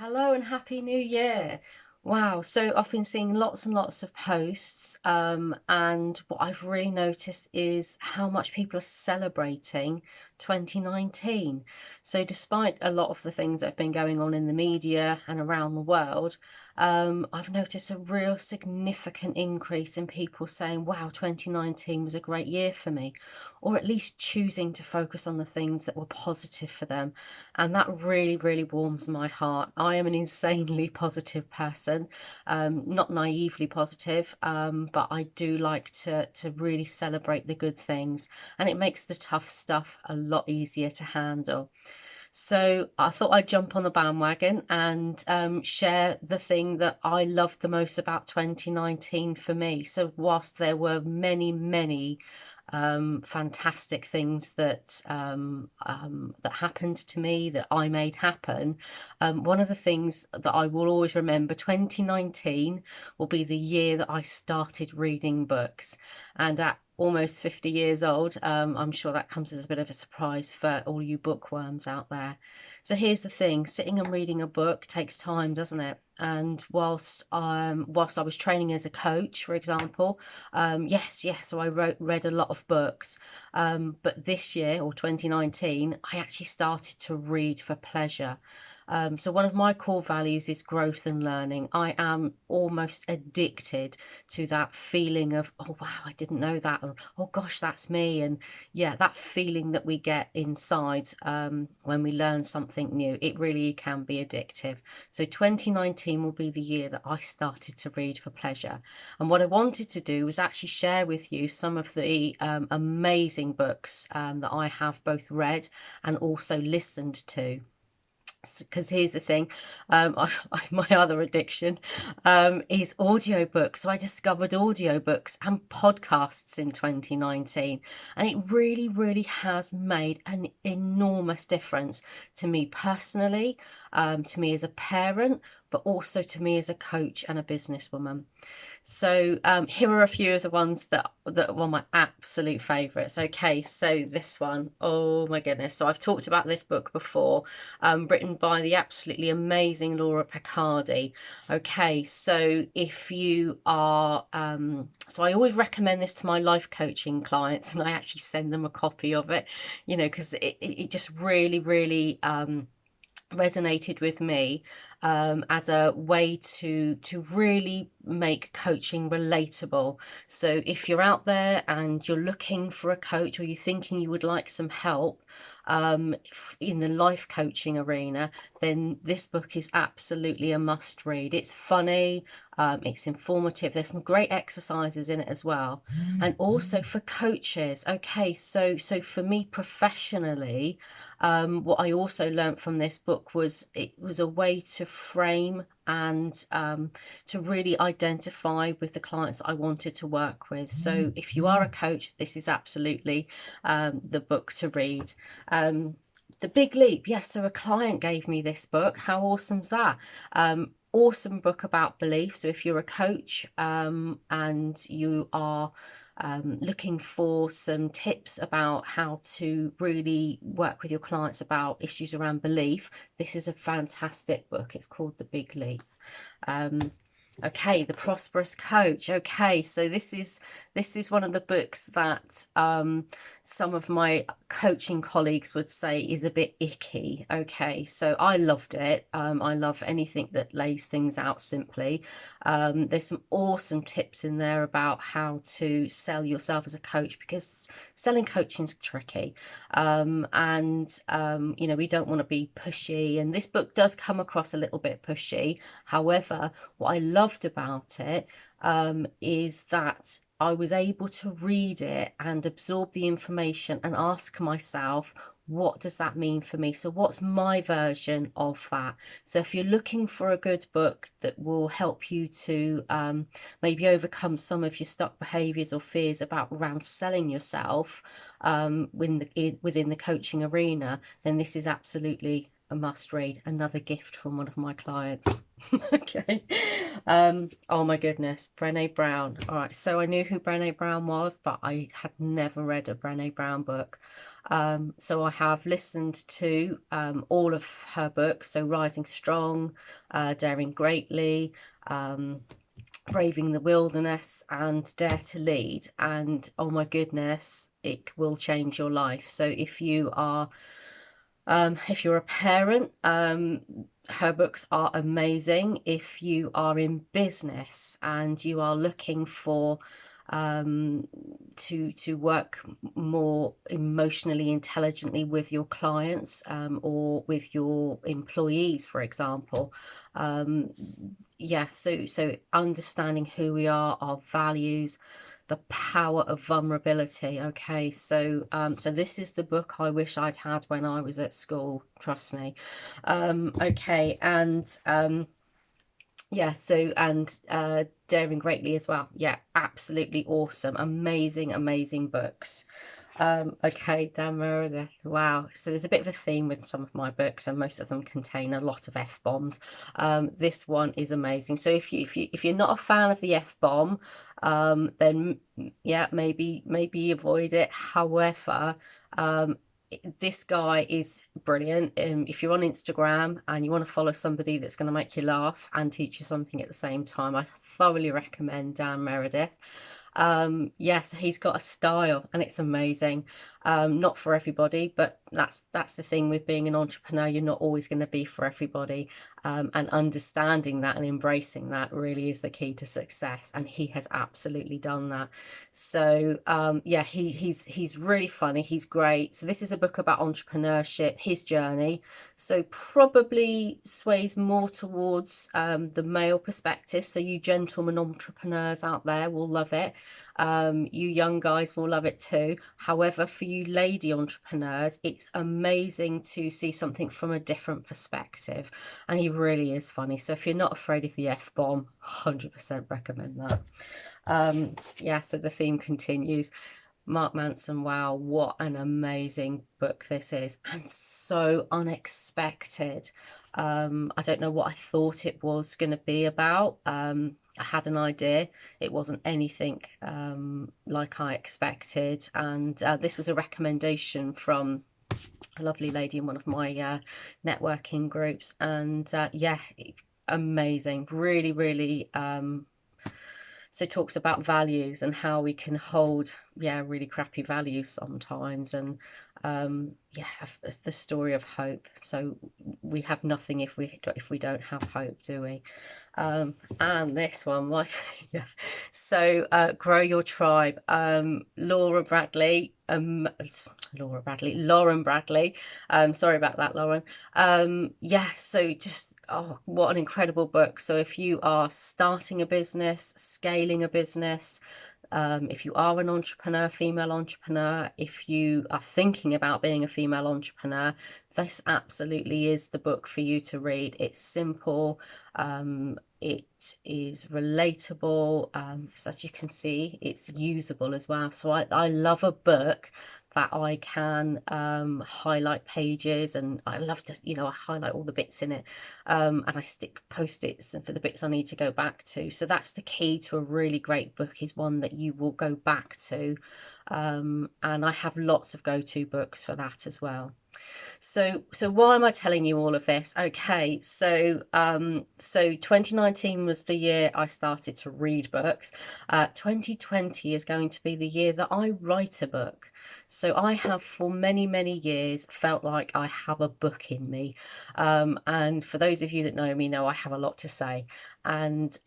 Hello and happy new year. Wow, so I've been seeing lots and lots of posts, and what I've really noticed is how much people are celebrating 2019. So despite a lot of the things that have been going on in the media and around the world, I've noticed a real significant increase in people saying, wow, 2019 was a great year for me, or at least choosing to focus on the things that were positive for them. And that really, really warms my heart. I am an insanely positive person, not naively positive, but I do like to really celebrate the good things, and it makes the tough stuff a lot easier to handle. So I thought I'd jump on the bandwagon and share the thing that I loved the most about 2019 for me. So whilst there were many, many fantastic things that happened to me, that I made happen, one of the things that I will always remember, 2019 will be the year that I started reading books. And at almost 50 years old, I'm sure that comes as a bit of a surprise for all you bookworms out there. So here's the thing, sitting and reading a book takes time, doesn't it? And whilst I was training as a coach, for example, yes, so I read a lot of books, but this year, or 2019, I actually started to read for pleasure. So one of my core values is growth and learning. I am almost addicted to that feeling of, oh wow, I didn't know that, or oh gosh, that's me. And yeah, that feeling that we get inside when we learn something new, it really can be addictive. So 2019 will be the year that I started to read for pleasure. And what I wanted to do was actually share with you some of the amazing books that I have both read and also listened to. Because here's the thing, my other addiction is audiobooks. So I discovered audiobooks and podcasts in 2019, and it really, really has made an enormous difference to me personally, to me as a parent, but also to me as a coach and a businesswoman. So here are a few of the ones that were my absolute favourites. Okay, so this one, oh my goodness. So I've talked about this book before, written by the absolutely amazing Laura Picardi. Okay, so if you are, so I always recommend this to my life coaching clients, and I actually send them a copy of it, you know, because it just really, really resonated with me as a way to really make coaching relatable. So if you're out there and you're looking for a coach, or you're thinking you would like some help in the life coaching arena, then this book is absolutely a must read. It's funny, it's informative, there's some great exercises in it as well. And also for coaches, okay, so for me professionally, what I also learned from this book was it was a way to frame and to really identify with the clients that I wanted to work with. So if you are a coach, this is absolutely the book to read. The Big Leap, yes, so a client gave me this book. How awesome's that? Awesome book about belief. So if you're a coach and you are looking for some tips about how to really work with your clients about issues around belief, this is a fantastic book. It's called The Big Leap. Okay, The Prosperous Coach. Okay, so this is one of the books that some of my coaching colleagues would say is a bit icky. Okay, so I loved it. I love anything that lays things out simply. There's some awesome tips in there about how to sell yourself as a coach, because selling coaching is tricky. You know, we don't want to be pushy, and this book does come across a little bit pushy. However, what I loved about it is that I was able to read it and absorb the information and ask myself, what does that mean for me? So what's my version of that? So if you're looking for a good book that will help you to maybe overcome some of your stuck behaviors or fears around selling yourself within the coaching arena, then this is absolutely a must read. Another gift from one of my clients. Okay. Oh my goodness, Brené Brown. All right, so I knew who Brené Brown was, but I had never read a Brené Brown book. So I have listened to all of her books, so Rising Strong, Daring Greatly, Braving the Wilderness, and Dare to Lead. And oh my goodness, it will change your life. So if you're a parent, her books are amazing. If you are in business and you are looking for to work more emotionally intelligently with your clients, or with your employees, for example, yeah, so understanding who we are, our values, the power of vulnerability. Okay, so so this is the book I wish I'd had when I was at school, trust me. Okay, and yeah, so, and Daring Greatly as well. Yeah, absolutely awesome, amazing books. Okay, Dan Meredith. Wow. So there's a bit of a theme with some of my books, and most of them contain a lot of F-bombs. This one is amazing. So if you're not a fan of the F-bomb, then yeah, maybe avoid it. However, this guy is brilliant. If you're on Instagram and you want to follow somebody that's going to make you laugh and teach you something at the same time, I thoroughly recommend Dan Meredith. Yes, he's got a style and it's amazing. Not for everybody, but that's the thing with being an entrepreneur. You're not always going to be for everybody, and understanding that and embracing that really is the key to success, and he has absolutely done that. So yeah, he's really funny, he's great. So this is a book about entrepreneurship, his journey, so probably sways more towards the male perspective. So you gentlemen entrepreneurs out there will love it. You young guys will love it too. However, for you lady entrepreneurs, it's amazing to see something from a different perspective, and he really is funny. So if you're not afraid of the F-bomb, 100% recommend that. Yeah, so the theme continues. Mark Manson, wow, what an amazing book this is, and so unexpected. I don't know what I thought it was going to be about. I had an idea. It wasn't anything like I expected, and this was a recommendation from a lovely lady in one of my networking groups, and yeah, amazing, really so it talks about values and how we can hold, yeah, really crappy values sometimes, and yeah, the story of hope. So we have nothing if we don't have hope, do we? And this one, yeah. So Grow Your Tribe. Lauren Bradley. Sorry about that, Lauren. Yeah, so just, oh, what an incredible book. So if you are starting a business, scaling a business, if you are an entrepreneur, female entrepreneur, if you are thinking about being a female entrepreneur, this absolutely is the book for you to read. It's simple, it is relatable, so as you can see, it's usable as well. So I love a book that I can highlight pages, and I love to, you know, I highlight all the bits in it, and I stick post-its for the bits I need to go back to. So that's the key to a really great book, is one that you will go back to, and I have lots of go-to books for that as well. So why am I telling you all of this? Okay, so so 2019 was the year I started to read books. 2020 is going to be the year that I write a book. So I have for many years felt like I have a book in me, and for those of you that know me know I have a lot to say. And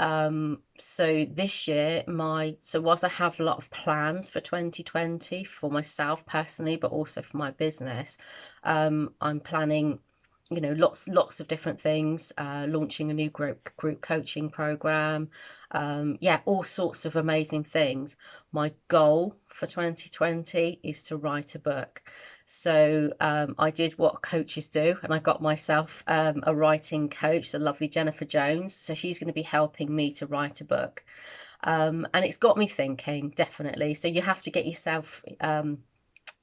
so this year, so whilst I have a lot of plans for 2020 for myself personally, but also for my business, I'm planning, you know, lots of different things, launching a new group coaching program, yeah, all sorts of amazing things. My goal for 2020 is to write a book. So I did what coaches do, and I got myself a writing coach, the lovely Jennifer Jones. So she's going to be helping me to write a book, and it's got me thinking, definitely. So you have to get yourself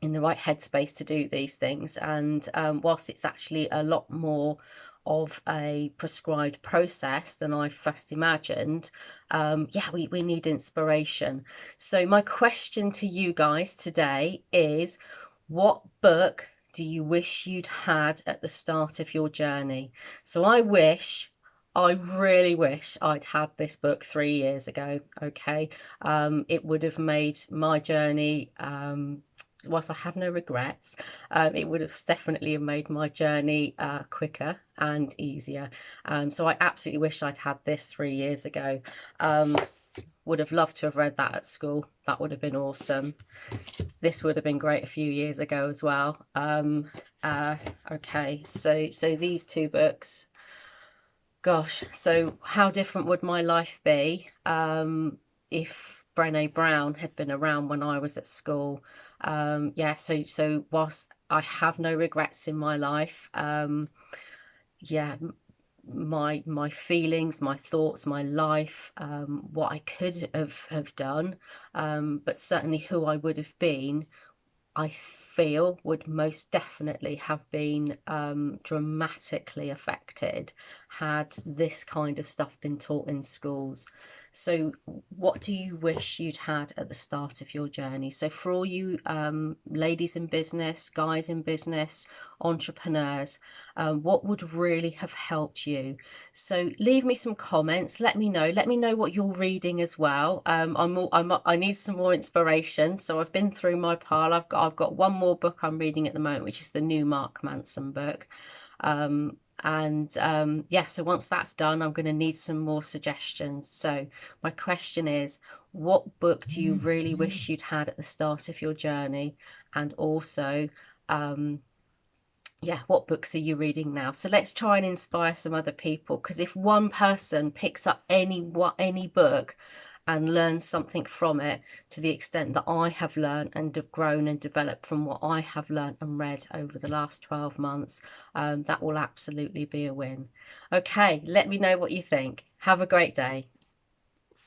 in the right headspace to do these things. And whilst it's actually a lot more of a prescribed process than I first imagined, yeah, we need inspiration. So my question to you guys today is, what book do you wish you'd had at the start of your journey? So I really wish I'd had this book 3 years ago. Okay. It would have made my journey, whilst I have no regrets, it would have definitely made my journey quicker and easier. So I absolutely wish I'd had this 3 years ago. Would have loved to have read that at school. That would have been awesome. This would have been great a few years ago as well. Okay, so these two books, gosh, so how different would my life be if Brené Brown had been around when I was at school? Yeah, so whilst I have no regrets in my life, yeah, my feelings, my thoughts, my life, what I could have done, but certainly who I would have been, I feel would most definitely have been dramatically affected had this kind of stuff been taught in schools. So what do you wish you'd had at the start of your journey? So for all you ladies in business, guys in business, entrepreneurs, what would really have helped you? So leave me some comments. Let me know what you're reading as well. I need some more inspiration. So I've been through my pile. I've got one more book I'm reading at the moment, which is the new Mark Manson book. Yeah, so once that's done, I'm going to need some more suggestions. So my question is, what book do you really wish you'd had at the start of your journey? And also, yeah, what books are you reading now? So let's try and inspire some other people, because if one person picks up any book and learns something from it to the extent that I have learned and have grown and developed from what I have learned and read over the last 12 months, that will absolutely be a win. Okay, let me know what you think. Have a great day.